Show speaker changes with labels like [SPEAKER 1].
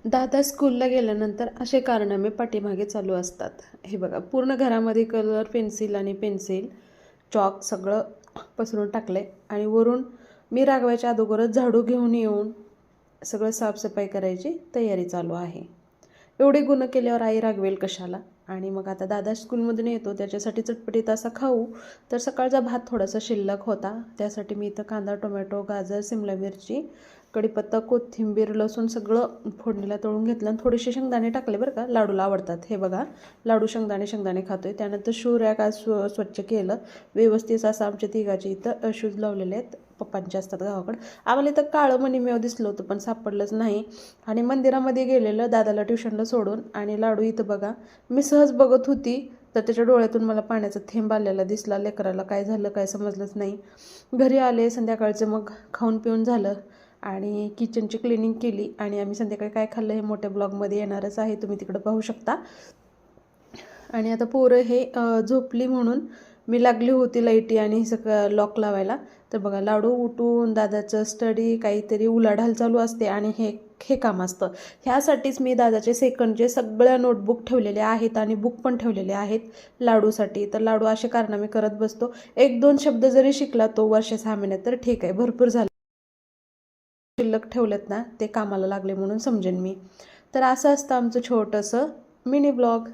[SPEAKER 1] दादा स्कूलला गेल्यानंतर असे कारनामे पाठीमागे चालू असतात. हे बघा, पूर्ण घरामध्ये कलर पेन्सिल आणि पेन्सिल चॉक सगळं पसरून टाकले आणि वरून मी रागवायच्या अगोदरच झाडू घेऊन येऊन सगळं साफसफाई करायची तयारी चालू आहे. एवढे गुन्हे केल्यावर आई रागवेल कशाला. आणि मग आता दादा स्कूलमधून येतो, त्याच्यासाठी चटपटीत असा खाऊ. तर सकाळचा भात थोडासा शिल्लक होता, त्यासाठी मी इथं कांदा, टोमॅटो, गाजर, सिमला मिरची, कढीपत्ता, कोथिंबीर, लसूण सगळं फोडणीला तळून घेतलं आणि थोडेसे शेंगदाणे टाकले बरं का, लाडूला आवडतात. हे बघा, लाडू शेंगदाणे खातोय. त्यानंतर शूरॅक आज स्वच्छ केलं व्यवस्थित. असं आमच्या तिघाचे इथं शूज लावलेले आहेत, पप्पांचे असतात गावाकडं. आम्हाला इथं काळं मणिमेव दिसलं होतं पण सापडलंच नाही. आणि मंदिरामध्ये गेलेलं दादाला ट्युशनला सोडून. आणि लाडू इथं बघा, मी सहज बघत होती तर त्याच्या डोळ्यातून मला पाण्याचा थेंब आलेला दिसला. लेकराला काय झालं काय समजलंच नाही. घरी आले संध्याकाळचं, मग खाऊन पिऊन झालं आणि किचनची क्लिनिंग केली. आणि आम्ही संध्याकाळी काय खाल्लं हे मोठ्या ब्लॉगमध्ये येणारच आहे, तुम्ही तिकडं पाहू शकता. आणि आता पोरं हे झोपली म्हणून मी लागली होती लाईटी आणि हे सगळं लॉक लावायला. तर बघा, लाडू उठून दादाचं स्टडी काहीतरी उलाढाल चालू असते आणि हे हे काम असतं. ह्यासाठीच मी दादाचे सेकंडचे सगळ्या नोटबुक ठेवलेले आहेत आणि बुक पण ठेवलेले आहेत लाडूसाठी. तर लाडू असे कारनामे करत बसतो. 1-2 शब्द जरी शिकला तो वर्ष 6 महिन्यात तर ठीक आहे, भरपूर झालं. शिल्लक ठेवलेत ना ते कामाला लागले म्हणून समजेन मी. तर असं असतं आमचं छोटंसं मिनी ब्लॉग.